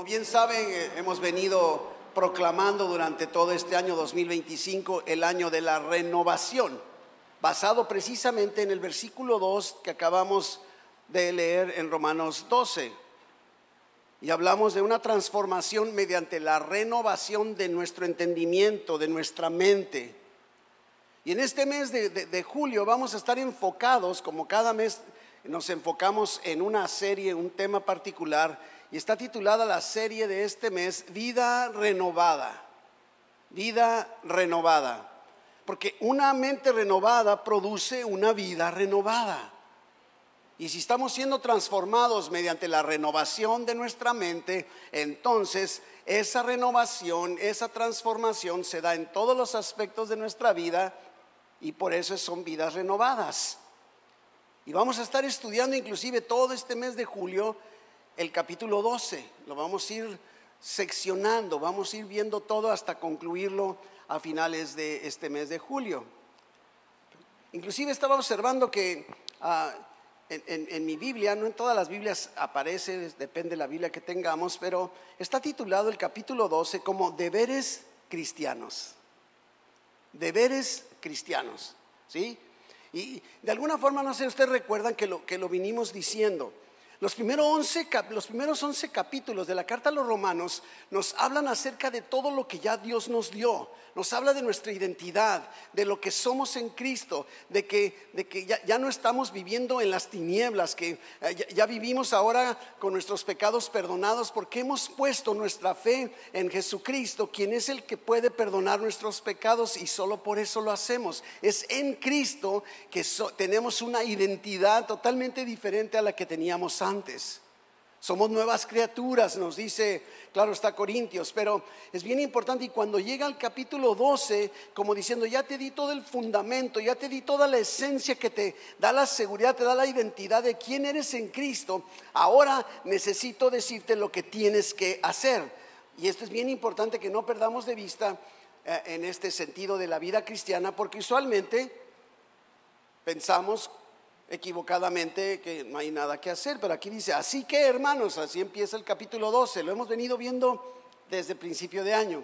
Como bien saben, hemos venido proclamando durante todo este año 2025 el año de la renovación, basado precisamente en el versículo 2 que acabamos de leer en Romanos 12. Y hablamos de una transformación mediante la renovación de nuestro entendimiento, de nuestra mente. Y en este mes de julio vamos a estar enfocados, como cada mes nos enfocamos en una serie, un tema particular, y está titulada la serie de este mes, Vida Renovada. Vida renovada. Porque una mente renovada produce una vida renovada. Y si estamos siendo transformados mediante la renovación de nuestra mente, entonces esa renovación, esa transformación se da en todos los aspectos de nuestra vida y por eso son vidas renovadas. Y vamos a estar estudiando inclusive todo este mes de julio el capítulo 12. Lo vamos a ir seccionando, vamos a ir viendo todo hasta concluirlo a finales de este mes de julio. Inclusive estaba observando que en mi Biblia, no en todas las Biblias aparece, depende de la Biblia que tengamos, pero está titulado el capítulo 12 como deberes cristianos. Deberes cristianos, ¿sí? Y de alguna forma, no sé, ustedes recuerdan que lo vinimos diciendo. Los primeros 11 capítulos de la carta a los Romanos nos hablan acerca de todo lo que ya Dios nos dio. Nos habla de nuestra identidad, de lo que somos en Cristo, de que ya no estamos viviendo en las tinieblas, que ya vivimos ahora con nuestros pecados perdonados porque hemos puesto nuestra fe en Jesucristo, quien es el que puede perdonar nuestros pecados, y solo por eso lo hacemos. Es en Cristo que tenemos una identidad totalmente diferente a la que teníamos antes. Somos nuevas criaturas, nos dice, claro está Corintios, pero es bien importante. Y cuando llega al capítulo 12, como diciendo, ya te di todo el fundamento, ya te di toda la esencia que te da la seguridad, te da la identidad de quién eres en Cristo, ahora necesito decirte lo que tienes que hacer. Y esto es bien importante que no perdamos de vista en este sentido de la vida cristiana, porque usualmente pensamos equivocadamente que no hay nada que hacer, pero aquí dice, así que hermanos, así empieza el capítulo 12, lo hemos venido viendo desde el principio de año,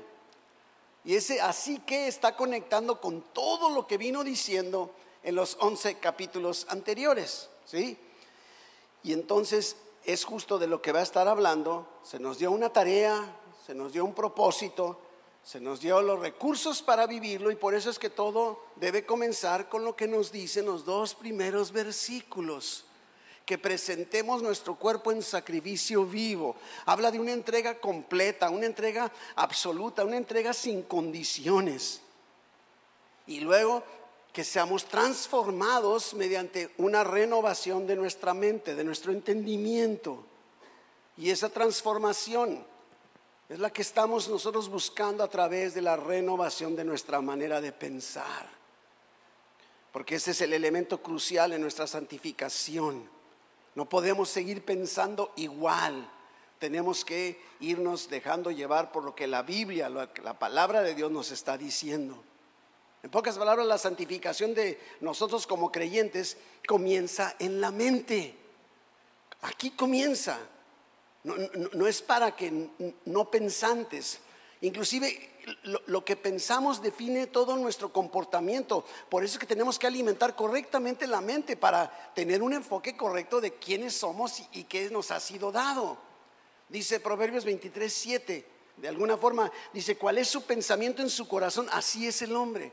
y ese así que está conectando con todo lo que vino diciendo en los 11 capítulos anteriores, ¿sí? Y entonces es justo de lo que va a estar hablando. Se nos dio una tarea, se nos dio un propósito, se nos dio los recursos para vivirlo, y por eso es que todo debe comenzar con lo que nos dicen los dos primeros versículos: que presentemos nuestro cuerpo en sacrificio vivo. Habla de una entrega completa, una entrega absoluta, una entrega sin condiciones. Y luego que seamos transformados mediante una renovación de nuestra mente, de nuestro entendimiento. Y esa transformación es la que estamos nosotros buscando a través de la renovación de nuestra manera de pensar, porque ese es el elemento crucial en nuestra santificación. No podemos seguir pensando igual, tenemos que irnos dejando llevar por lo que la Biblia, la palabra de Dios nos está diciendo. En pocas palabras, la santificación de nosotros como creyentes comienza en la mente. Aquí comienza. No es para que no pensantes. Inclusive lo que pensamos define todo nuestro comportamiento. Por eso es que tenemos que alimentar correctamente la mente para tener un enfoque correcto de quiénes somos y qué nos ha sido dado. Dice Proverbios 23:7, de alguna forma dice, ¿cuál es su pensamiento en su corazón? Así es el hombre.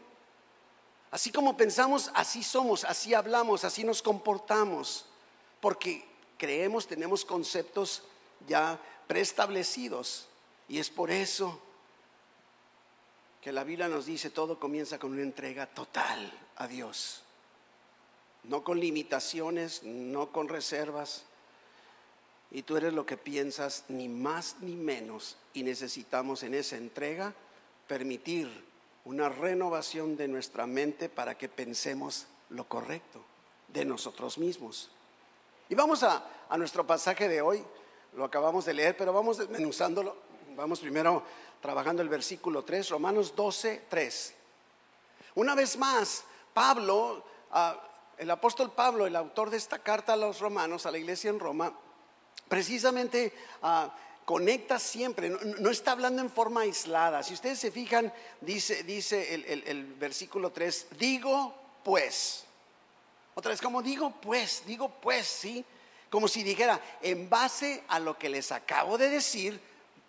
Así como pensamos, así somos, así hablamos, así nos comportamos, porque creemos, tenemos conceptos ya preestablecidos. Y es por eso que la Biblia nos dice, todo comienza con una entrega total a Dios, no con limitaciones, no con reservas. Y tú eres lo que piensas, ni más ni menos, y necesitamos en esa entrega permitir una renovación de nuestra mente para que pensemos lo correcto de nosotros mismos. Y vamos a nuestro pasaje de hoy. Lo acabamos de leer, pero vamos desmenuzándolo. Vamos primero trabajando el versículo 3, Romanos 12:3. Una vez más, Pablo, el apóstol Pablo, el autor de esta carta a los romanos, a la iglesia en Roma, precisamente conecta siempre, no está hablando en forma aislada. Si ustedes se fijan, dice el versículo 3, digo pues. Otra vez, como digo pues, ¿sí? Como si dijera, en base a lo que les acabo de decir,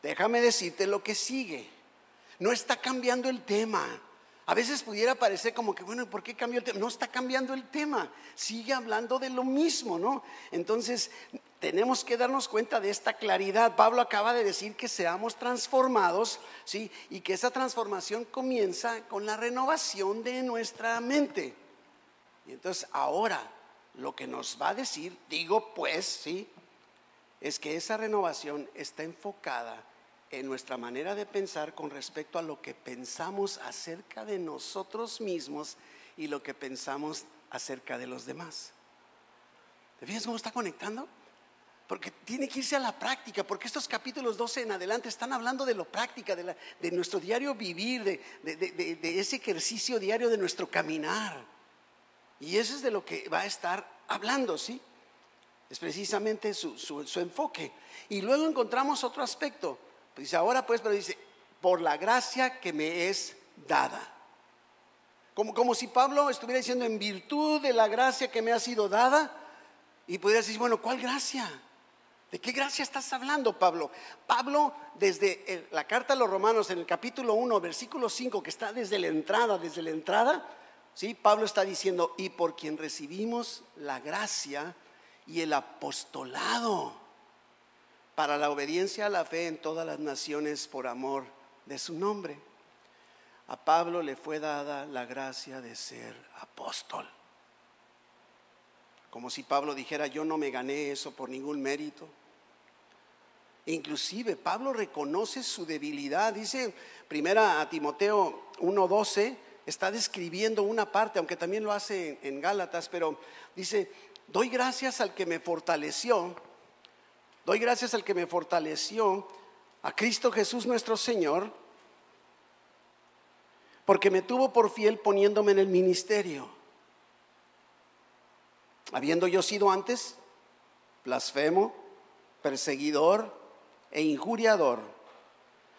déjame decirte lo que sigue. No está cambiando el tema. A veces pudiera parecer como que, bueno, ¿por qué cambió el tema? No está cambiando el tema, sigue hablando de lo mismo, ¿no? Entonces, tenemos que darnos cuenta de esta claridad. Pablo acaba de decir que seamos transformados, ¿sí? Y que esa transformación comienza con la renovación de nuestra mente. Y entonces ahora lo que nos va a decir, digo pues, ¿sí? Es que esa renovación está enfocada en nuestra manera de pensar con respecto a lo que pensamos acerca de nosotros mismos y lo que pensamos acerca de los demás. ¿Te fijas cómo está conectando? Porque tiene que irse a la práctica, porque estos capítulos 12 en adelante están hablando de lo práctica, de nuestro diario vivir, de ese ejercicio diario de nuestro caminar. Y eso es de lo que va a estar hablando, ¿sí? Es precisamente su enfoque. Y luego encontramos otro aspecto. Dice ahora pues, pero dice, por la gracia que me es dada. Como si Pablo estuviera diciendo, en virtud de la gracia que me ha sido dada. Y pudiera decir, bueno, ¿cuál gracia? ¿De qué gracia estás hablando, Pablo? Pablo, desde la carta a los Romanos, en el capítulo 1, versículo 5, que está desde la entrada, ¿sí? Pablo está diciendo, y por quien recibimos la gracia y el apostolado para la obediencia a la fe en todas las naciones por amor de su nombre. A Pablo le fue dada la gracia de ser apóstol. Como si Pablo dijera, yo no me gané eso por ningún mérito. Inclusive Pablo reconoce su debilidad. Dice primera a Timoteo 1:12, está describiendo una parte, aunque también lo hace en Gálatas, pero dice, doy gracias al que me fortaleció, a Cristo Jesús nuestro Señor, porque me tuvo por fiel poniéndome en el ministerio. Habiendo yo sido antes blasfemo, perseguidor e injuriador,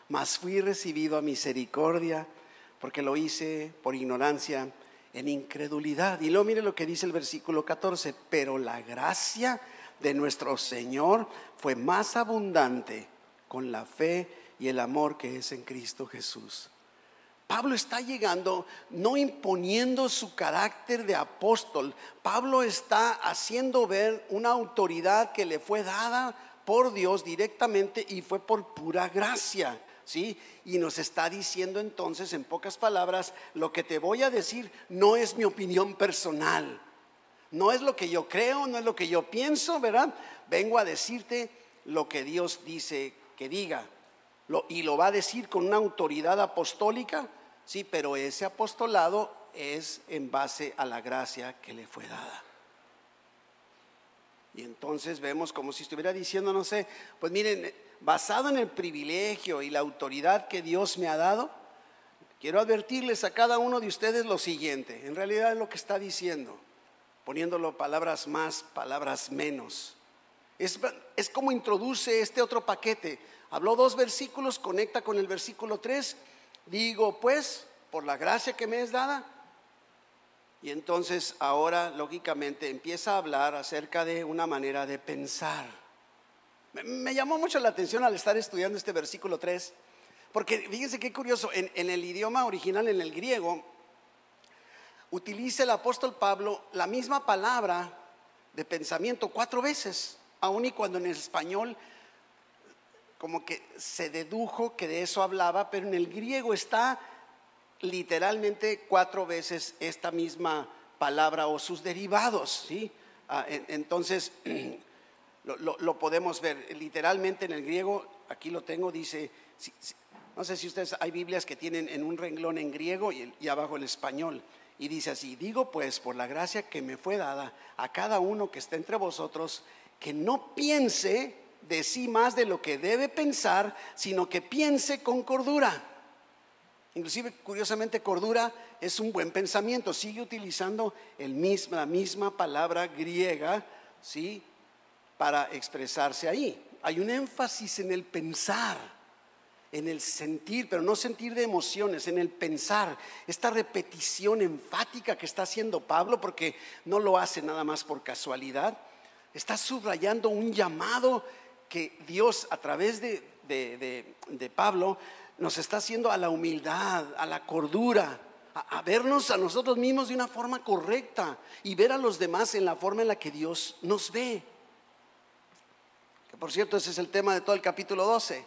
mas fui recibido a misericordia, porque lo hice por ignorancia, en incredulidad. Y luego mire lo que dice el versículo 14, pero la gracia de nuestro Señor fue más abundante con la fe y el amor que es en Cristo Jesús. Pablo está llegando, no imponiendo su carácter de apóstol. Pablo está haciendo ver una autoridad que le fue dada por Dios directamente y fue por pura gracia, ¿sí? Y nos está diciendo entonces, en pocas palabras, lo que te voy a decir no es mi opinión personal, no es lo que yo creo, no es lo que yo pienso, ¿verdad? Vengo a decirte lo que Dios dice que diga. Y lo va a decir con una autoridad apostólica, sí, pero ese apostolado es en base a la gracia que le fue dada. Y entonces vemos como si estuviera diciendo, no sé, pues miren, basado en el privilegio y la autoridad que Dios me ha dado, quiero advertirles a cada uno de ustedes lo siguiente. En realidad es lo que está diciendo, poniéndolo palabras más, palabras menos. Es como introduce este otro paquete. Habló 2 versículos, conecta con el versículo 3. Digo pues, por la gracia que me es dada. Y entonces ahora lógicamente empieza a hablar acerca de una manera de pensar. Me llamó mucho la atención al estar estudiando este versículo 3, porque fíjense qué curioso, en el idioma original, en el griego, utiliza el apóstol Pablo la misma palabra de pensamiento 4 veces, aun y cuando en el español como que se dedujo que de eso hablaba, pero en el griego está literalmente 4 veces esta misma palabra o sus derivados, ¿sí? Entonces lo podemos ver literalmente en el griego. Aquí lo tengo, dice, no sé si ustedes, hay Biblias que tienen en un renglón en griego y abajo el español, y dice así: digo pues, por la gracia que me fue dada a cada uno que está entre vosotros, que no piense de sí más de lo que debe pensar, sino que piense con cordura. Inclusive, curiosamente, cordura es un buen pensamiento. Sigue utilizando la misma palabra griega, ¿sí?, para expresarse ahí. hay un énfasis en el pensar, en el sentir, pero no sentir de emociones, en el pensar. Esta repetición enfática que está haciendo Pablo, porque no lo hace nada más por casualidad, está subrayando un llamado que Dios a través de Pablo nos está haciendo a la humildad, a la cordura, a vernos a nosotros mismos de una forma correcta y ver a los demás en la forma en la que Dios nos ve. Que por cierto, ese es el tema de todo el capítulo 12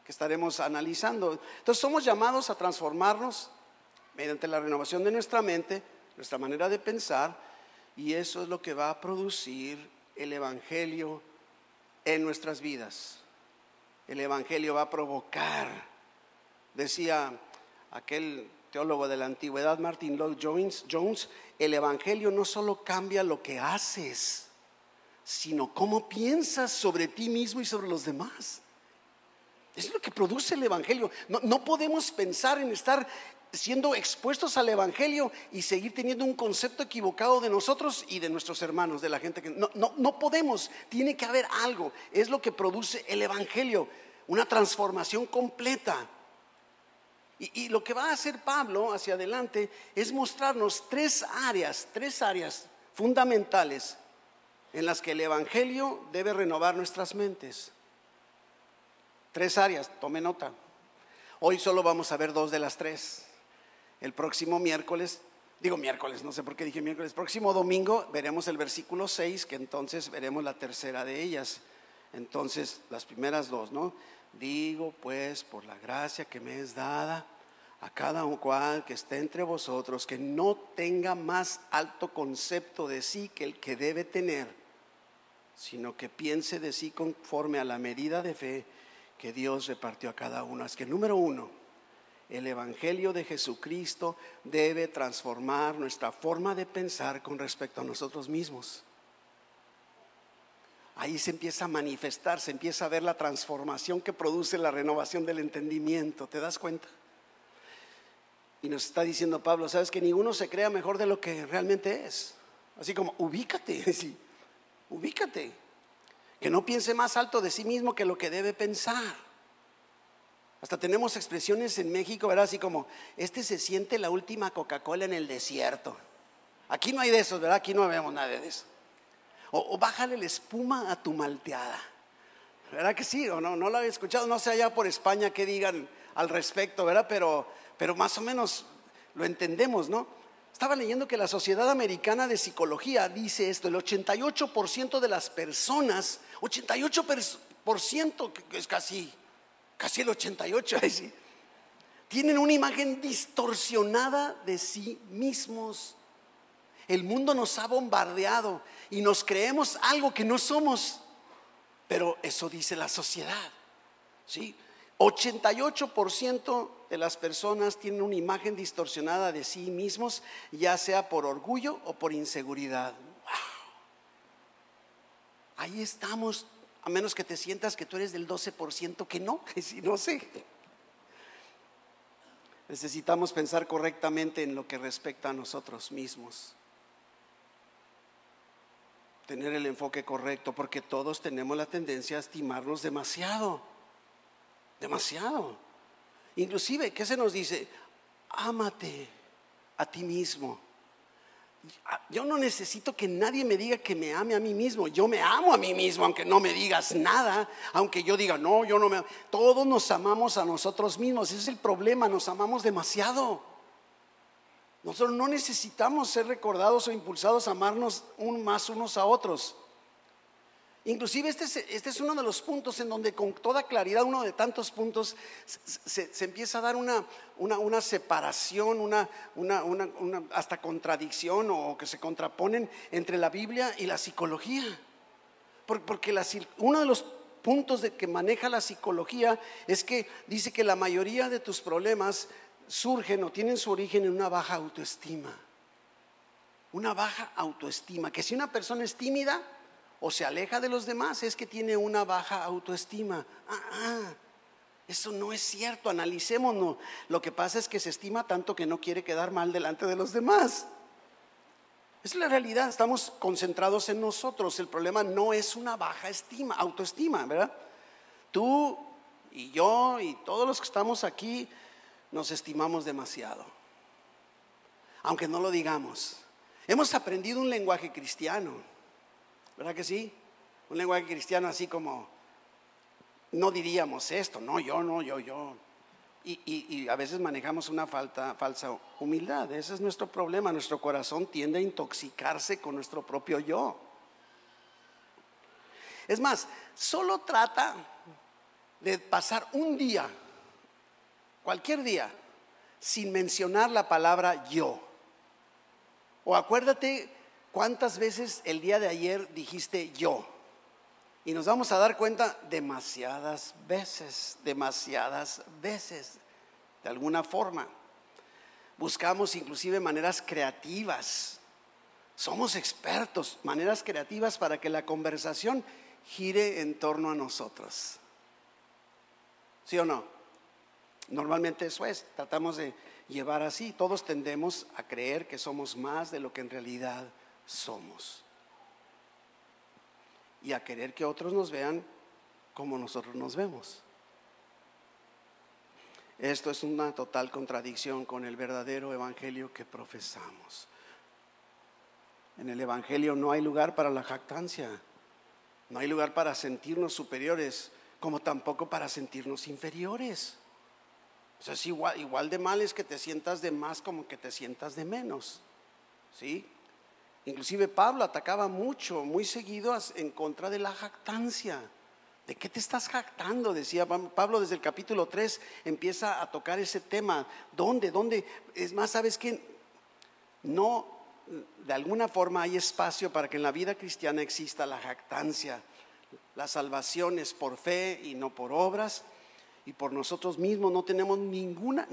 que estaremos analizando. Entonces somos llamados a transformarnos mediante la renovación de nuestra mente, nuestra manera de pensar, y eso es lo que va a producir el evangelio en nuestras vidas. El evangelio va a provocar, decía aquel teólogo de la antigüedad, Martin Lloyd-Jones, el evangelio no solo cambia lo que haces, sino cómo piensas sobre ti mismo y sobre los demás. Es lo que produce el evangelio. No podemos pensar en estar siendo expuestos al evangelio y seguir teniendo un concepto equivocado de nosotros y de nuestros hermanos, de la gente que no podemos. Tiene que haber algo. Es lo que produce el evangelio, una transformación completa. Y lo que va a hacer Pablo hacia adelante es mostrarnos tres áreas fundamentales en las que el evangelio debe renovar nuestras mentes. Tres áreas, tome nota. Hoy solo vamos a ver dos de las tres. El próximo miércoles, no sé por qué dije miércoles, próximo domingo veremos el versículo 6, que entonces veremos la tercera de ellas. Entonces, las primeras dos, ¿no? Digo pues, por la gracia que me es dada, a cada cual que esté entre vosotros, que no tenga más alto concepto de sí que el que debe tener, sino que piense de sí conforme a la medida de fe que Dios repartió a cada uno. Es que número uno, el evangelio de Jesucristo debe transformar nuestra forma de pensar con respecto a nosotros mismos. Ahí se empieza a manifestar, se empieza a ver la transformación que produce la renovación del entendimiento. ¿Te das cuenta? Y nos está diciendo Pablo, sabes que ninguno se crea mejor de lo que realmente es. Así como, ubícate, sí, ubícate. Que no piense más alto de sí mismo que lo que debe pensar. Hasta tenemos expresiones en México, ¿verdad? Así como, se siente la última Coca-Cola en el desierto. Aquí no hay de esos, ¿verdad? Aquí no vemos nada de eso. O bájale la espuma a tu malteada. ¿Verdad que sí? O no lo había escuchado, no sé allá por España qué digan al respecto, ¿verdad? Pero más o menos lo entendemos, ¿no? Estaba leyendo que la Sociedad Americana de Psicología dice esto: el 88% de las personas, 88%, que es casi el 88%, ¿sí?, tienen una imagen distorsionada de sí mismos. El mundo nos ha bombardeado y nos creemos algo que no somos, pero eso dice la sociedad, ¿sí? 88% de las personas tienen una imagen distorsionada de sí mismos, ya sea por orgullo o por inseguridad. ¡Wow! Ahí estamos, a menos que te sientas que tú eres del 12% que no, que sí, no sé. Necesitamos pensar correctamente en lo que respecta a nosotros mismos. Tener el enfoque correcto, porque todos tenemos la tendencia a estimarnos demasiado. Inclusive, ¿qué se nos dice? Ámate a ti mismo. Yo no necesito que nadie me diga que me ame a mí mismo. Yo me amo a mí mismo, aunque no me digas nada, aunque yo diga, no, yo no me amo. Todos nos amamos a nosotros mismos. Ese es el problema, nos amamos demasiado. Nosotros no necesitamos ser recordados o impulsados a amarnos más unos a otros. Inclusive este es uno de los puntos en donde con toda claridad, uno de tantos puntos, se empieza a dar una separación, una hasta contradicción, o que se contraponen entre la Biblia y la psicología. Porque uno de los puntos que maneja la psicología es que dice que la mayoría de tus problemas surgen o tienen su origen en una baja autoestima. Una baja autoestima, que si una persona es tímida o se aleja de los demás, es que tiene una baja autoestima. Eso no es cierto, analicémonos. Lo que pasa es que se estima tanto que no quiere quedar mal delante de los demás. Es la realidad, estamos concentrados en nosotros. El problema no es una baja autoestima, ¿verdad? Tú y yo y todos los que estamos aquí nos estimamos demasiado, aunque no lo digamos. Hemos aprendido un lenguaje cristiano, ¿verdad que sí? Un lenguaje cristiano así como, no diríamos esto, no, yo. Y a veces manejamos una falsa humildad. Ese es nuestro problema. Nuestro corazón tiende a intoxicarse con nuestro propio yo. Es más, solo trata de pasar un día, cualquier día, sin mencionar la palabra yo. O acuérdate cuántas veces el día de ayer dijiste yo. Y nos vamos a dar cuenta demasiadas veces. De alguna forma. Buscamos inclusive maneras creativas. Somos expertos, maneras creativas para que la conversación gire en torno a nosotros. ¿Sí o no? Normalmente eso es, tratamos de llevar así. Todos tendemos a creer que somos más de lo que en realidad somos. Y a querer que otros nos vean como nosotros nos vemos. Esto es una total contradicción con el verdadero evangelio que profesamos. En el evangelio no hay lugar para la jactancia, no hay lugar para sentirnos superiores, como tampoco para sentirnos inferiores. O sea, es igual de mal es que te sientas de más como que te sientas de menos, ¿sí? Inclusive Pablo atacaba mucho, muy seguido en contra de la jactancia. ¿De qué te estás jactando? Decía Pablo desde el capítulo 3, empieza a tocar ese tema. ¿Dónde? Es más, ¿sabes qué? No, de alguna forma hay espacio para que en la vida cristiana exista la jactancia. La salvación es por fe y no por obras. Y por nosotros mismos no tenemos ninguna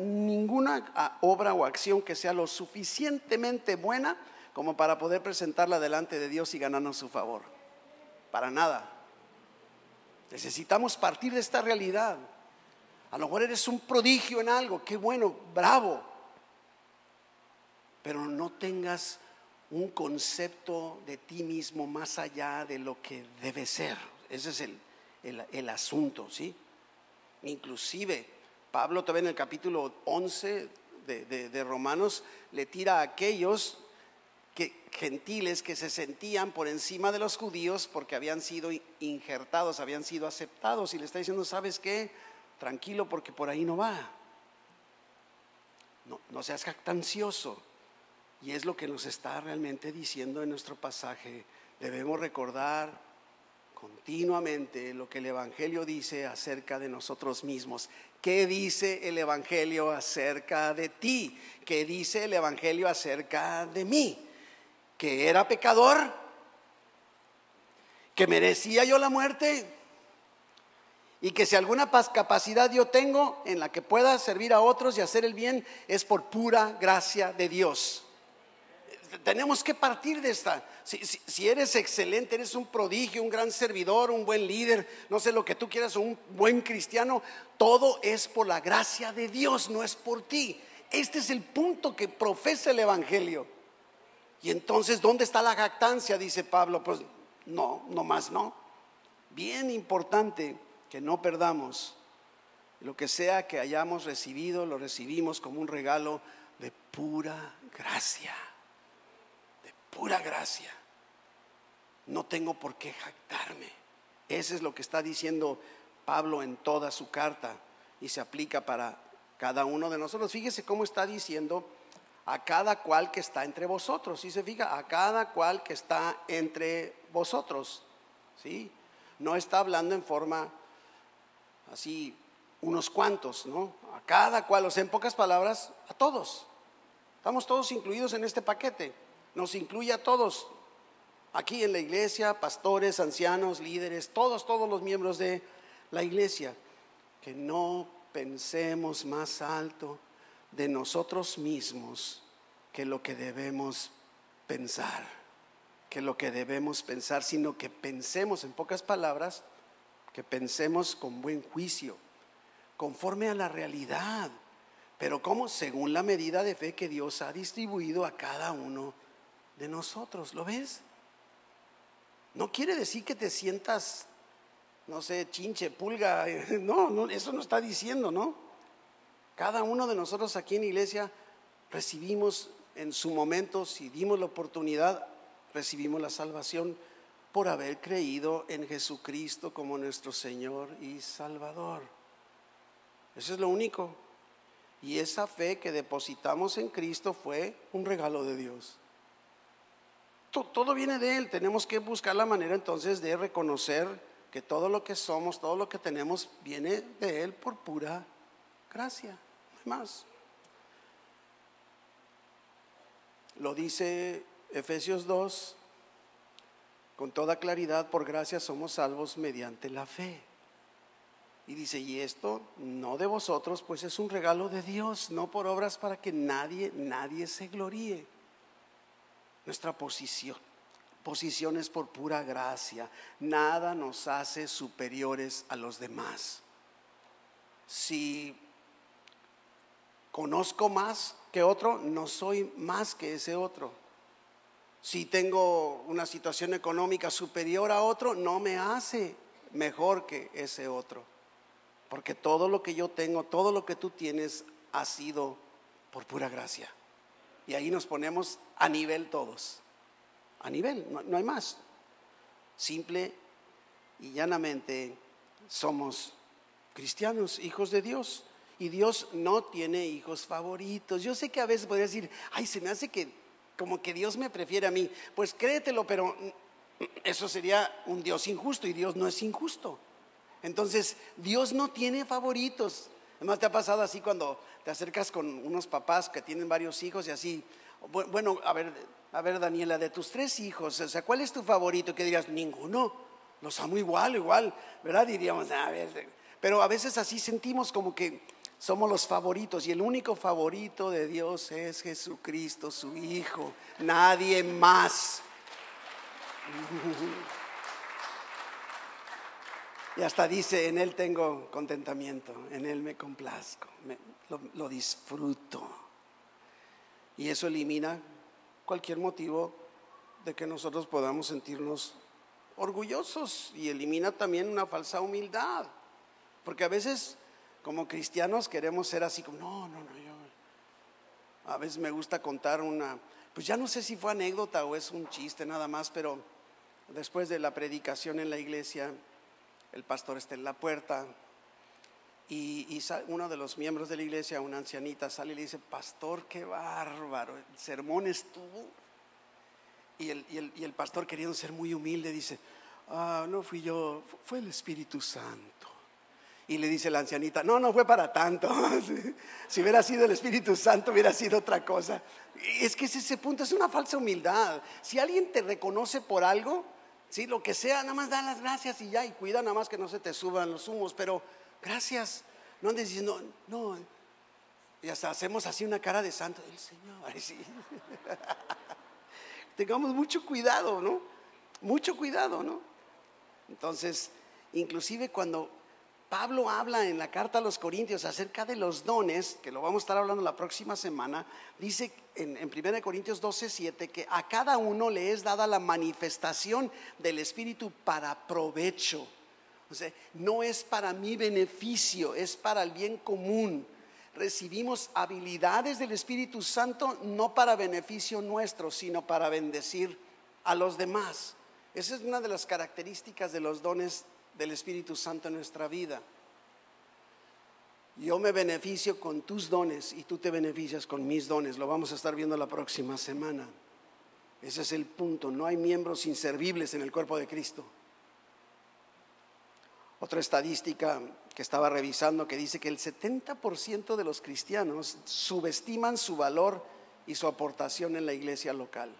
obra o acción que sea lo suficientemente buena como para poder presentarla delante de Dios y ganarnos su favor. Para nada. Necesitamos partir de esta realidad. A lo mejor eres un prodigio en algo, qué bueno, bravo. Pero no tengas un concepto de ti mismo más allá de lo que debe ser. Ese es el asunto, ¿sí? Inclusive Pablo todavía en el capítulo 11 de Romanos le tira a aquellos gentiles que se sentían por encima de los judíos porque habían sido injertados, habían sido aceptados, y le está diciendo, ¿sabes qué? Tranquilo, porque por ahí no va. No seas jactancioso. Y es lo que nos está realmente diciendo en nuestro pasaje. Debemos recordar continuamente lo que el evangelio dice acerca de nosotros mismos. ¿Qué dice el evangelio acerca de ti? ¿Qué dice el evangelio acerca de mí? Que era pecador, que merecía yo la muerte, y que si alguna capacidad yo tengo en la que pueda servir a otros y hacer el bien, es por pura gracia de Dios. Tenemos que partir de esta. Si eres excelente, eres un prodigio, un gran servidor, un buen líder, no sé lo que tú quieras, un buen cristiano, todo es por la gracia de Dios, no es por ti. Este es el punto que profesa el evangelio. Y entonces, ¿dónde está la jactancia? Dice Pablo. Pues no más no. Bien importante que no perdamos lo que sea que hayamos recibido, lo recibimos como un regalo de pura gracia. De pura gracia. No tengo por qué jactarme. Eso es lo que está diciendo Pablo en toda su carta y se aplica para cada uno de nosotros. Fíjese cómo está diciendo a cada cual que está entre vosotros. ¿Sí se fija? A cada cual que está entre vosotros. ¿Sí? No está hablando en forma así, unos cuantos, ¿no? A cada cual, o sea, en pocas palabras, a todos. Estamos todos incluidos en este paquete. Nos incluye a todos. Aquí en la iglesia, pastores, ancianos, líderes, todos los miembros de la iglesia. Que no pensemos más alto de nosotros mismos que lo que debemos pensar, sino que pensemos, en pocas palabras, que pensemos con buen juicio, conforme a la realidad, pero como según la medida de fe que Dios ha distribuido a cada uno de nosotros. ¿Lo ves? No quiere decir que te sientas, no sé, chinche, pulga. No, eso no está diciendo, ¿no? Cada uno de nosotros aquí en la iglesia recibimos en su momento, si dimos la oportunidad, recibimos la salvación por haber creído en Jesucristo como nuestro Señor y Salvador. Eso es lo único. Y esa fe que depositamos en Cristo fue un regalo de Dios. Todo viene de Él. Tenemos que buscar la manera entonces de reconocer que todo lo que somos, todo lo que tenemos viene de Él por pura gracia, no hay más. Lo dice Efesios 2, con toda claridad: por gracia somos salvos mediante la fe. Y dice: y esto no de vosotros, pues es un regalo de Dios, no por obras, para que nadie se gloríe. Nuestra posición es por pura gracia. Nada nos hace superiores a los demás. Si conozco más que otro, no soy más que ese otro. Si tengo una situación económica superior a otro, no me hace mejor que ese otro. Porque todo lo que yo tengo, todo lo que tú tienes, ha sido por pura gracia. Y ahí nos ponemos a nivel todos. A nivel, no hay más. Simple y llanamente somos cristianos, hijos de Dios. Y Dios no tiene hijos favoritos. Yo sé que a veces podría decir: ay, se me hace que como que Dios me prefiere a mí. Pues créetelo, pero eso sería un Dios injusto, y Dios no es injusto. Entonces Dios no tiene favoritos. Además, te ha pasado así cuando te acercas con unos papás que tienen varios hijos y así: bueno, a ver Daniela, de tus 3 hijos, o sea, ¿cuál es tu favorito? Que digas: ninguno, los amo igual, ¿verdad? Diríamos: a ver. Pero a veces así sentimos como que somos los favoritos, y el único favorito de Dios es Jesucristo, su Hijo, nadie más. Y hasta dice: en Él tengo contentamiento, en Él me complazco, lo disfruto. Y eso elimina cualquier motivo de que nosotros podamos sentirnos orgullosos, y elimina también una falsa humildad. Porque a veces como cristianos queremos ser así como: no, yo. A veces me gusta contar pues ya no sé si fue anécdota o es un chiste nada más, pero después de la predicación en la iglesia, el pastor está en la puerta y uno de los miembros de la iglesia, una ancianita, sale y le dice: pastor, qué bárbaro, el sermón estuvo. Y el pastor, queriendo ser muy humilde, dice: no fui yo, fue el Espíritu Santo. Y le dice la ancianita: no fue para tanto. Si hubiera sido el Espíritu Santo, hubiera sido otra cosa. Es que ese punto es una falsa humildad. Si alguien te reconoce por algo, sí, lo que sea, nada más da las gracias y ya, y cuida nada más que no se te suban los humos, pero gracias. No andes diciendo: no. Y hasta hacemos así una cara de santo, el Señor. Ay, sí. Tengamos mucho cuidado, ¿no? Mucho cuidado, ¿no? Entonces, inclusive cuando Pablo habla en la carta a los Corintios acerca de los dones, que lo vamos a estar hablando la próxima semana, dice en 1 Corintios 12:7 que a cada uno le es dada la manifestación del Espíritu para provecho. O sea, no es para mi beneficio, es para el bien común. Recibimos habilidades del Espíritu Santo no para beneficio nuestro, sino para bendecir a los demás. Esa es una de las características de los dones del Espíritu Santo en nuestra vida. Yo me beneficio con tus dones y tú te beneficias con mis dones. Lo vamos a estar viendo la próxima semana. Ese es el punto. No hay miembros inservibles en el cuerpo de Cristo. Otra estadística que estaba revisando que dice que el 70% de los cristianos subestiman su valor y su aportación en la iglesia local.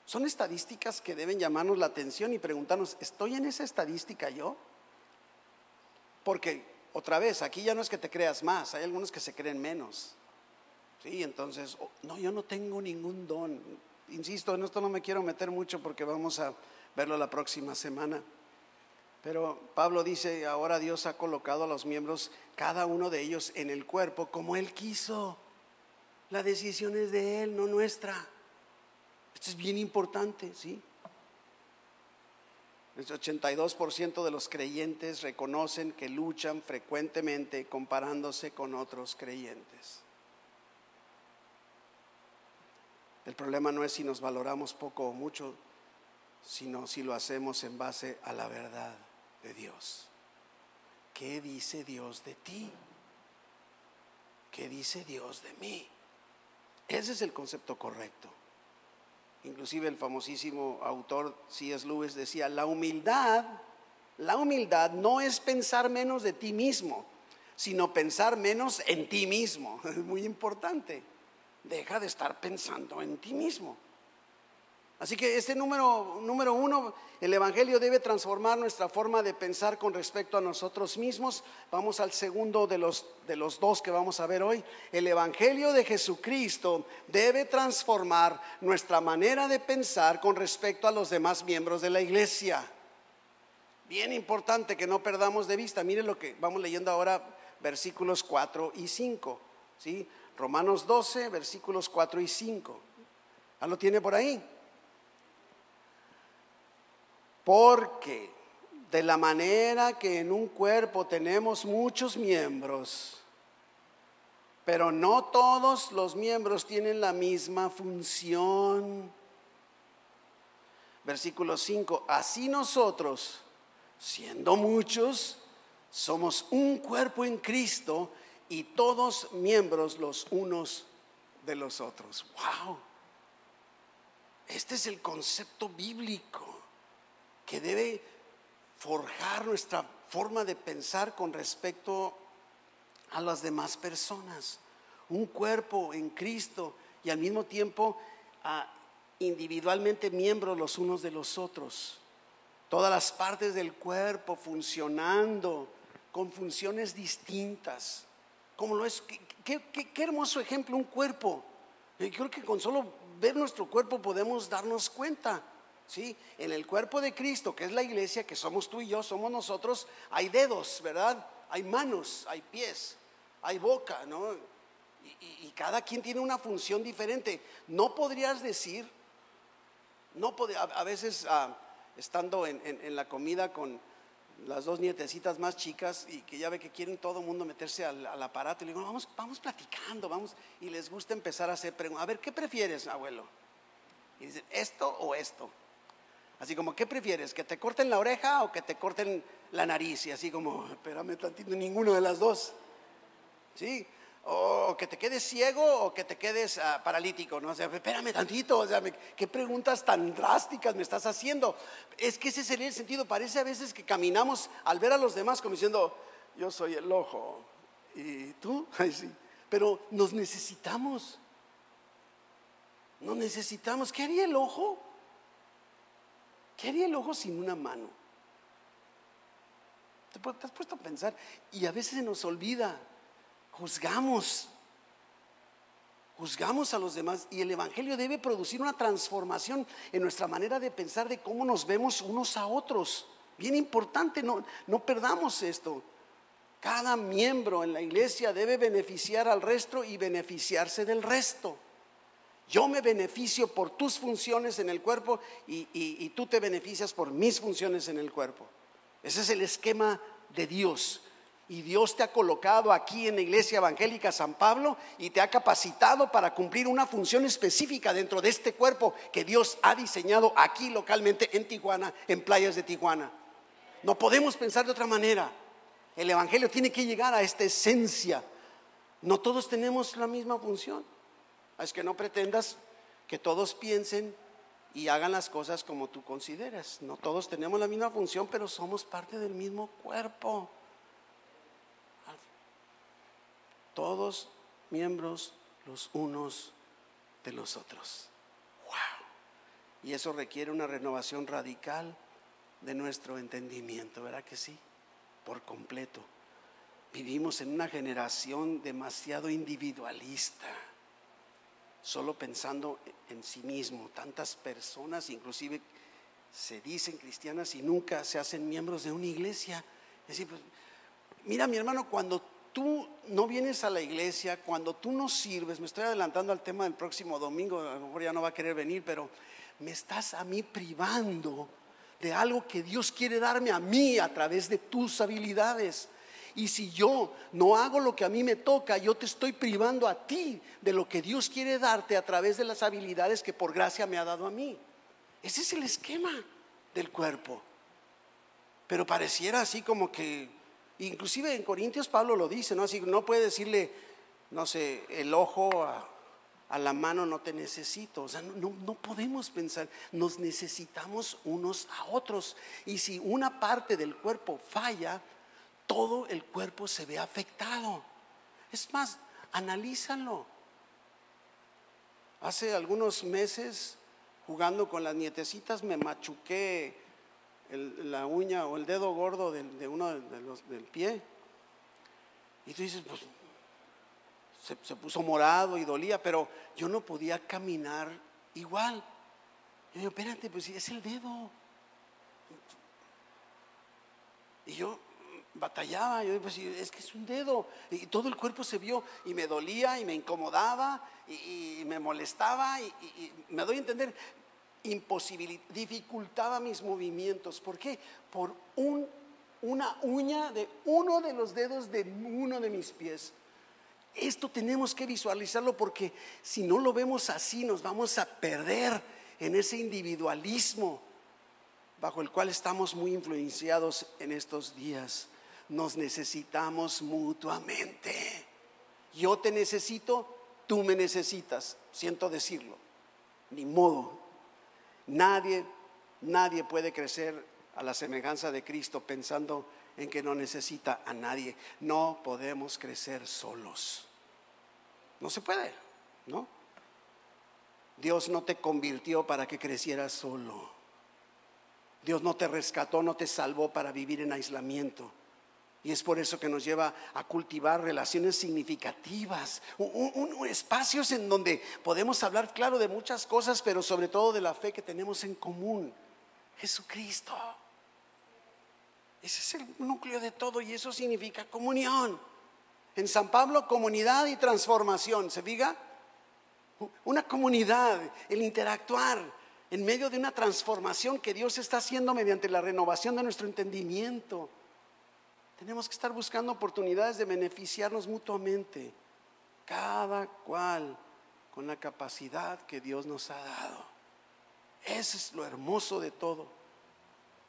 Son estadísticas que deben llamarnos la atención y preguntarnos: ¿estoy en esa estadística yo? Porque otra vez, aquí ya no es que te creas más, hay algunos que se creen menos. Sí, entonces, no, yo no tengo ningún don. Insisto, en esto no me quiero meter mucho porque vamos a verlo la próxima semana. Pero Pablo dice: ahora Dios ha colocado a los miembros, cada uno de ellos, en el cuerpo como Él quiso. La decisión es de Él, no nuestra. Esto es bien importante, ¿sí? El 82% de los creyentes reconocen que luchan frecuentemente comparándose con otros creyentes. El problema no es si nos valoramos poco o mucho, sino si lo hacemos en base a la verdad de Dios. ¿Qué dice Dios de ti? ¿Qué dice Dios de mí? Ese es el concepto correcto. Inclusive el famosísimo autor C.S. Lewis decía, la humildad no es pensar menos de ti mismo, sino pensar menos en ti mismo. Es muy importante. Deja de estar pensando en ti mismo. Así que este número uno, el Evangelio debe transformar nuestra forma de pensar con respecto a nosotros mismos. Vamos al segundo de los dos que vamos a ver hoy. El Evangelio de Jesucristo debe transformar nuestra manera de pensar con respecto a los demás miembros de la iglesia. Bien importante que no perdamos de vista. Miren lo que vamos leyendo ahora, versículos 4 y 5, ¿sí? Romanos 12, versículos 4 y 5. ¿Ah, lo tiene por ahí? Porque de la manera que en un cuerpo tenemos muchos miembros, pero no todos los miembros tienen la misma función. Versículo 5, así nosotros, siendo muchos, somos un cuerpo en Cristo y todos miembros los unos de los otros. ¡Wow! Este es el concepto bíblico que debe forjar nuestra forma de pensar con respecto a las demás personas. Un cuerpo en Cristo y al mismo tiempo individualmente miembros los unos de los otros. Todas las partes del cuerpo funcionando con funciones distintas. Como lo es, qué hermoso ejemplo un cuerpo. Yo creo que con solo ver nuestro cuerpo podemos darnos cuenta. ¿Sí? En el cuerpo de Cristo, que es la iglesia, que somos tú y yo, somos nosotros, hay dedos, ¿verdad? Hay manos, hay pies, hay boca, ¿no? Y cada quien tiene una función diferente. No podrías decir, a veces estando en la comida con las dos nietecitas más chicas y que ya ve que quieren todo el mundo meterse al aparato, y le digo, vamos platicando, y les gusta empezar a hacer preguntas. A ver, ¿qué prefieres, abuelo? Y dicen, ¿esto o esto? Así como, ¿qué prefieres? ¿Que te corten la oreja o que te corten la nariz? Y así como, espérame tantito, ninguna de las dos. ¿Sí? O que te quedes ciego o que te quedes paralítico, ¿no? O sea, espérame tantito, o sea, ¿qué preguntas tan drásticas me estás haciendo? Es que ese sería el sentido. Parece a veces que caminamos al ver a los demás como diciendo, yo soy el ojo. ¿Y tú? Ay, sí. Pero nos necesitamos. ¿Qué haría el ojo? ¿Qué haría el ojo sin una mano? ¿Te has puesto a pensar? Y a veces se nos olvida. Juzgamos a los demás, y el Evangelio debe producir una transformación en nuestra manera de pensar, de cómo nos vemos unos a otros. Bien importante, no perdamos esto. Cada miembro en la iglesia debe beneficiar al resto y beneficiarse del resto. Yo me beneficio por tus funciones en el cuerpo y tú te beneficias por mis funciones en el cuerpo. Ese es el esquema de Dios. Y Dios te ha colocado aquí en la iglesia evangélica San Pablo y te ha capacitado para cumplir una función específica dentro de este cuerpo que Dios ha diseñado aquí localmente en Tijuana, en playas de Tijuana. No podemos pensar de otra manera. El evangelio tiene que llegar a esta esencia. No todos tenemos la misma función. Es que no pretendas que todos piensen y hagan las cosas como tú consideras. No todos tenemos la misma función, pero somos parte del mismo cuerpo. Todos miembros los unos de los otros. Wow. Y eso requiere una renovación radical de nuestro entendimiento, ¿verdad que sí? Por completo. Vivimos en una generación demasiado individualista, solo pensando en sí mismo. Tantas personas, inclusive se dicen cristianas y nunca se hacen miembros de una iglesia. Es decir, pues, mira mi hermano, cuando tú no vienes a la iglesia, cuando tú no sirves, me estoy adelantando al tema del próximo domingo, a lo mejor ya no va a querer venir, pero me estás a mí privando de algo que Dios quiere darme a mí a través de tus habilidades. Y si yo no hago lo que a mí me toca, yo te estoy privando a ti de lo que Dios quiere darte a través de las habilidades que por gracia me ha dado a mí. Ese es el esquema del cuerpo. Pero pareciera así como que, inclusive en Corintios Pablo lo dice, ¿no? Así no puede decirle, no sé, el ojo a la mano, no te necesito. O sea, no podemos pensar, nos necesitamos unos a otros. Y si una parte del cuerpo falla, todo el cuerpo se ve afectado. Es más, analízalo. Hace algunos meses, jugando con las nietecitas, me machuqué la uña o el dedo gordo de uno del pie. Y tú dices, pues se puso morado y dolía, pero yo no podía caminar igual. Yo digo, espérate, pues es el dedo. Y yo batallaba, yo pues es que es un dedo. Y todo el cuerpo se vio y me dolía y me incomodaba y me molestaba y me doy a entender, dificultaba mis movimientos. ¿Por qué? Por una uña de uno de los dedos de uno de mis pies. Esto tenemos que visualizarlo, porque si no lo vemos así, nos vamos a perder en ese individualismo bajo el cual estamos muy influenciados en estos días. Nos necesitamos mutuamente. Yo te necesito, tú me necesitas. Siento decirlo, ni modo. Nadie puede crecer a la semejanza de Cristo pensando en que no necesita a nadie. No podemos crecer solos. No se puede, ¿no? Dios no te convirtió para que crecieras solo. Dios no te rescató, no te salvó para vivir en aislamiento. Y es por eso que nos lleva a cultivar relaciones significativas, espacios en donde podemos hablar, claro, de muchas cosas, pero sobre todo de la fe que tenemos en común: Jesucristo. Ese es el núcleo de todo, y eso significa comunión. En San Pablo, comunidad y transformación. ¿Se fija? Una comunidad, el interactuar en medio de una transformación que Dios está haciendo mediante la renovación de nuestro entendimiento. Tenemos que estar buscando oportunidades de beneficiarnos mutuamente, cada cual con la capacidad que Dios nos ha dado. Eso es lo hermoso de todo.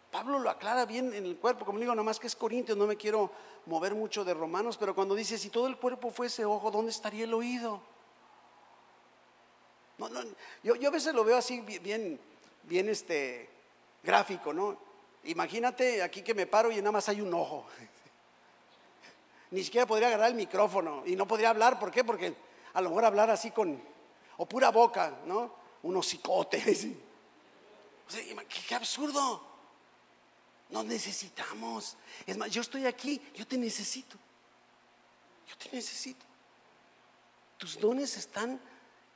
Pablo lo aclara bien en el cuerpo, como digo, nomás que es Corintios, no me quiero mover mucho de Romanos, pero cuando dice, si todo el cuerpo fuese ojo, ¿dónde estaría el oído? Yo a veces lo veo así bien gráfico, ¿no? Imagínate aquí que me paro y nada más hay un ojo. Ni siquiera podría agarrar el micrófono y no podría hablar. ¿Por qué? Porque a lo mejor hablar así o pura boca, ¿no? Un hocicote. ¿Sí? O sea, qué absurdo. Nos necesitamos. Es más, yo estoy aquí, yo te necesito. Yo te necesito. Tus dones están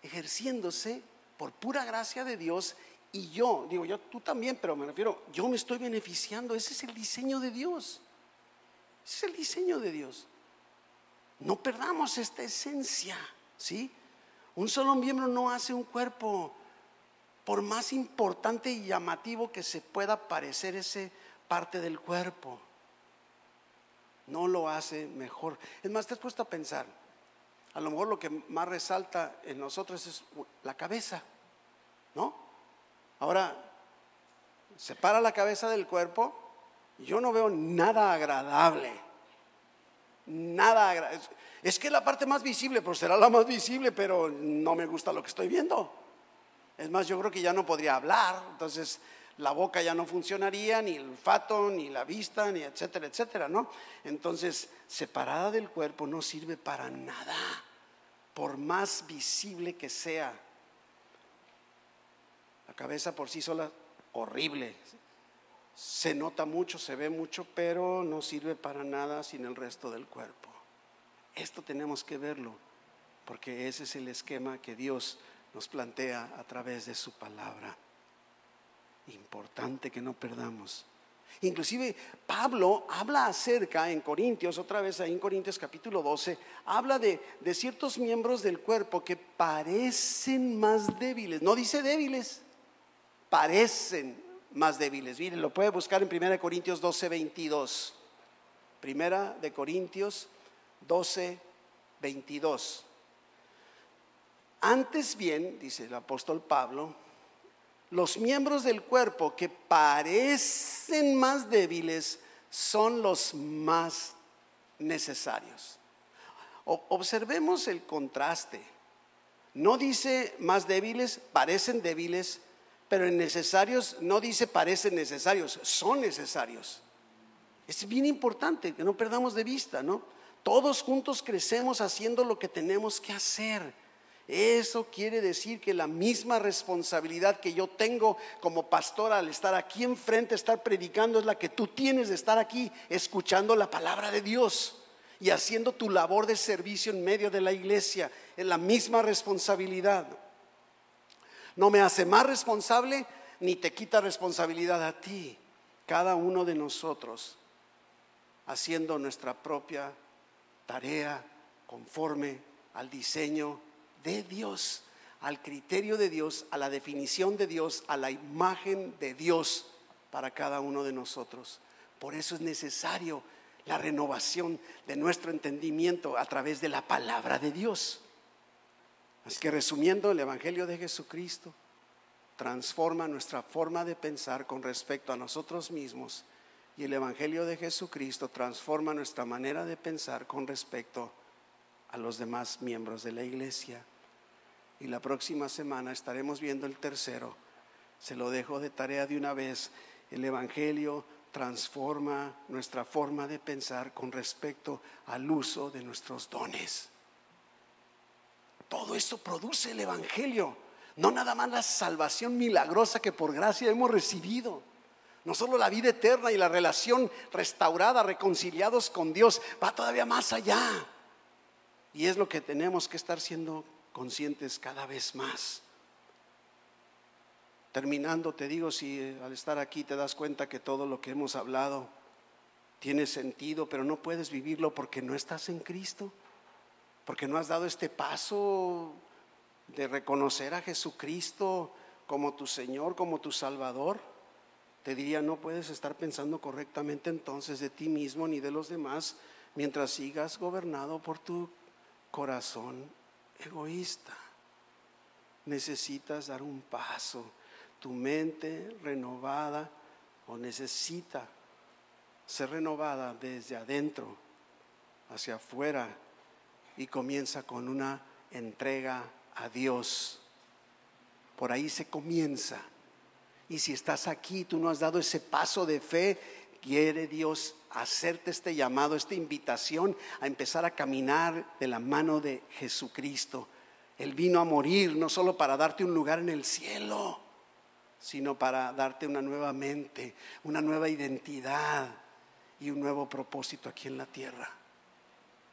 ejerciéndose por pura gracia de Dios, y yo tú también, pero me refiero, yo me estoy beneficiando. Ese es el diseño de Dios. Ese es el diseño de Dios. No perdamos esta esencia, ¿sí? Un solo miembro no hace un cuerpo. Por más importante y llamativo que se pueda parecer ese parte del cuerpo, no lo hace mejor. Es más, te has puesto a pensar, a lo mejor lo que más resalta en nosotros es la cabeza, ¿no? Ahora, separa la cabeza del cuerpo, yo no veo nada agradable. Es que es la parte más visible, pues será la más visible, pero no me gusta lo que estoy viendo. Es más, yo creo que ya no podría hablar, entonces la boca ya no funcionaría, ni el olfato, ni la vista, ni etcétera, etcétera, ¿no? Entonces, separada del cuerpo no sirve para nada, por más visible que sea. La cabeza por sí sola, horrible. Se nota mucho, se ve mucho, pero no sirve para nada sin el resto del cuerpo. Esto tenemos que verlo, porque ese es el esquema que Dios nos plantea a través de su palabra. Importante que no perdamos. Inclusive Pablo habla acerca en Corintios, otra vez ahí en Corintios capítulo 12, habla de ciertos miembros del cuerpo que parecen más débiles. No dice débiles, parecen más débiles. Miren, lo puede buscar en 1 Corintios 12, 22. 1 de Corintios 12, 22. Antes bien, dice el apóstol Pablo, los miembros del cuerpo que parecen más débiles son los más necesarios. Observemos el contraste. No dice más débiles, parecen débiles, pero en necesarios no dice parecen necesarios, son necesarios. Es bien importante que no perdamos de vista, ¿no? Todos juntos crecemos haciendo lo que tenemos que hacer. Eso quiere decir que la misma responsabilidad que yo tengo como pastor al estar aquí enfrente, estar predicando, es la que tú tienes de estar aquí escuchando la palabra de Dios y haciendo tu labor de servicio en medio de la iglesia. Es la misma responsabilidad. No me hace más responsable ni te quita responsabilidad a ti. Cada uno de nosotros haciendo nuestra propia tarea conforme al diseño de Dios, al criterio de Dios, a la definición de Dios, a la imagen de Dios para cada uno de nosotros. Por eso es necesario la renovación de nuestro entendimiento a través de la palabra de Dios. Así que resumiendo, el Evangelio de Jesucristo transforma nuestra forma de pensar con respecto a nosotros mismos, y el Evangelio de Jesucristo transforma nuestra manera de pensar con respecto a los demás miembros de la iglesia. Y la próxima semana estaremos viendo el tercero. Se lo dejo de tarea de una vez. El Evangelio transforma nuestra forma de pensar con respecto al uso de nuestros dones. Todo esto produce el Evangelio, no nada más la salvación milagrosa que por gracia hemos recibido, no solo la vida eterna y la relación restaurada, reconciliados con Dios, va todavía más allá. Y es lo que tenemos que estar siendo conscientes cada vez más. Terminando, te digo, si al estar aquí te das cuenta que todo lo que hemos hablado tiene sentido, pero no puedes vivirlo porque no estás en Cristo, porque no has dado este paso de reconocer a Jesucristo como tu Señor, como tu Salvador, te diría, no puedes estar pensando correctamente entonces de ti mismo ni de los demás mientras sigas gobernado por tu corazón egoísta. Necesitas dar un paso. Tu mente renovada o necesita ser renovada desde adentro hacia afuera, y comienza con una entrega a Dios. Por ahí se comienza. Y si estás aquí, tú no has dado ese paso de fe, quiere Dios hacerte este llamado, esta invitación a empezar a caminar de la mano de Jesucristo. Él vino a morir no solo para darte un lugar en el cielo, sino para darte una nueva mente, una nueva identidad y un nuevo propósito aquí en la tierra.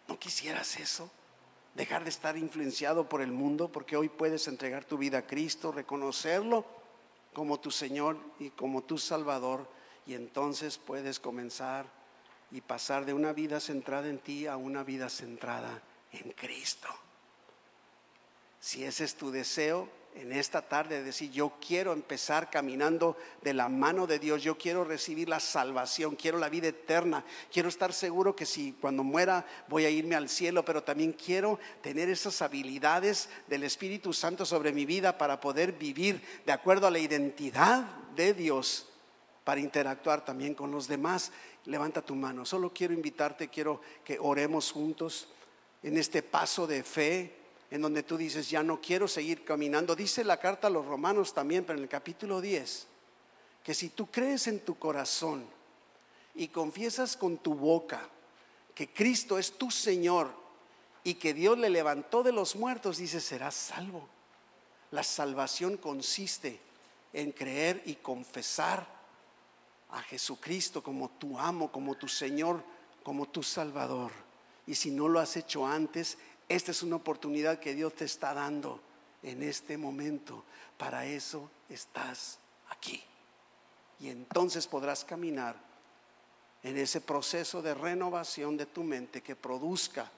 ¿No quisieras eso? Dejar de estar influenciado por el mundo, porque hoy puedes entregar tu vida a Cristo, reconocerlo como tu Señor y como tu Salvador, y entonces puedes comenzar y pasar de una vida centrada en ti a una vida centrada en Cristo. Si ese es tu deseo en esta tarde, decir, yo quiero empezar caminando de la mano de Dios, yo quiero recibir la salvación, quiero la vida eterna, quiero estar seguro que si cuando muera voy a irme al cielo, pero también quiero tener esas habilidades del Espíritu Santo sobre mi vida para poder vivir de acuerdo a la identidad de Dios, para interactuar también con los demás. Levanta tu mano. Solo quiero invitarte, quiero que oremos juntos en este paso de fe, en donde tú dices, ya no quiero seguir caminando. Dice la carta a los Romanos también, pero en el capítulo 10, que si tú crees en tu corazón y confiesas con tu boca que Cristo es tu Señor y que Dios le levantó de los muertos, dice, serás salvo. La salvación consiste en creer y confesar a Jesucristo como tu amo, como tu Señor, como tu Salvador. Y si no lo has hecho antes, esta es una oportunidad que Dios te está dando en este momento. Para eso estás aquí. Y entonces podrás caminar en ese proceso de renovación de tu mente que produzca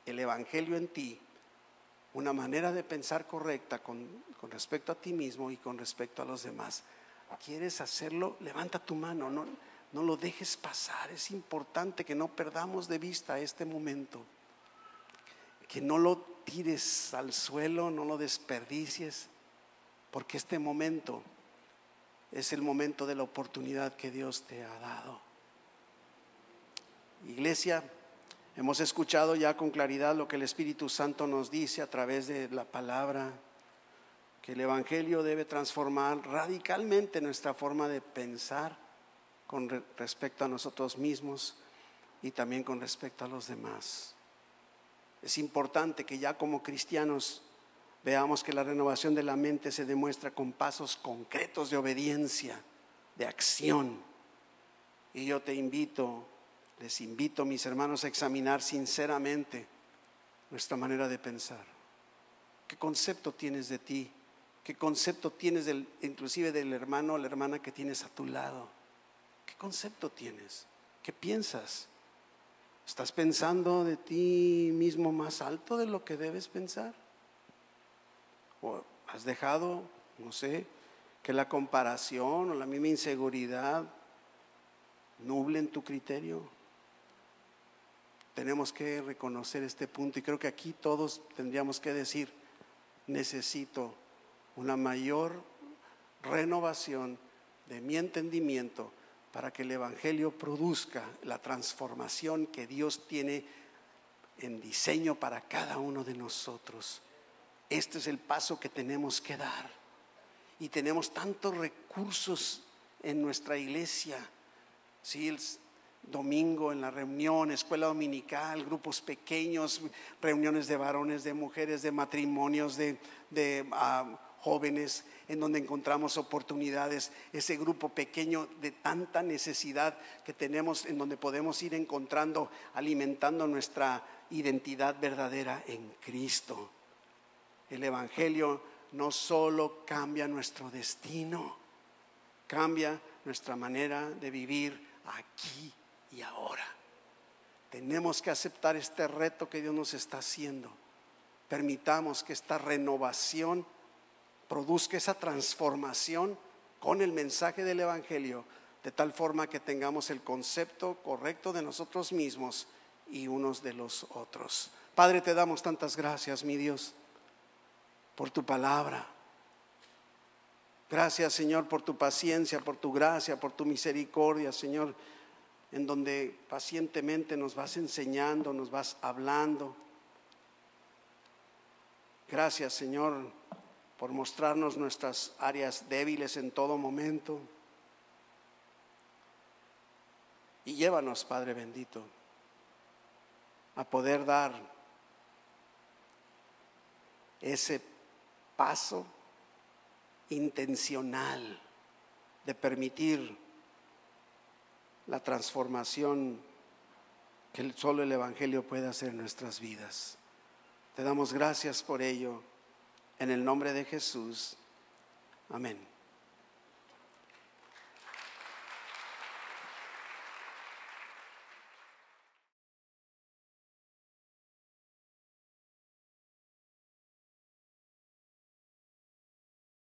el Evangelio en ti, una manera de pensar correcta con respecto a ti mismo y con respecto a los demás. ¿Quieres hacerlo? Levanta tu mano, no lo dejes pasar. Es importante que no perdamos de vista este momento, que no lo tires al suelo, no lo desperdicies, porque este momento es el momento de la oportunidad que Dios te ha dado. Iglesia, hemos escuchado ya con claridad lo que el Espíritu Santo nos dice a través de la palabra, que el Evangelio debe transformar radicalmente nuestra forma de pensar con respecto a nosotros mismos y también con respecto a los demás. Es importante que ya como cristianos veamos que la renovación de la mente se demuestra con pasos concretos de obediencia, de acción. Y yo les invito, mis hermanos, a examinar sinceramente nuestra manera de pensar. ¿Qué concepto tienes de ti? ¿Qué concepto tienes inclusive del hermano o la hermana que tienes a tu lado? ¿Qué concepto tienes? ¿Qué piensas? ¿Estás pensando de ti mismo más alto de lo que debes pensar? ¿O has dejado, no sé, que la comparación o la misma inseguridad nublen tu criterio? Tenemos que reconocer este punto y creo que aquí todos tendríamos que decir: necesito una mayor renovación de mi entendimiento para que el Evangelio produzca la transformación que Dios tiene en diseño para cada uno de nosotros. Este es el paso que tenemos que dar. Y tenemos tantos recursos en nuestra iglesia. Sí, el domingo en la reunión, escuela dominical, grupos pequeños, reuniones de varones, de mujeres, de matrimonios, de jóvenes, en donde encontramos oportunidades, ese grupo pequeño de tanta necesidad que tenemos, en donde podemos ir encontrando, alimentando nuestra identidad verdadera en Cristo. El Evangelio no solo cambia nuestro destino, cambia nuestra manera de vivir aquí y ahora. Tenemos que aceptar este reto que Dios nos está haciendo. Permitamos que esta renovación produzca esa transformación con el mensaje del Evangelio, de tal forma que tengamos el concepto correcto de nosotros mismos y unos de los otros. Padre, te damos tantas gracias, mi Dios, por tu palabra. Gracias, Señor, por tu paciencia, por tu gracia, por tu misericordia, Señor, en donde pacientemente nos vas enseñando, nos vas hablando. Gracias, Señor, por mostrarnos nuestras áreas débiles en todo momento. Y llévanos, Padre bendito, a poder dar ese paso intencional de permitir la transformación que solo el Evangelio puede hacer en nuestras vidas. Te damos gracias por ello, en el nombre de Jesús. Amén.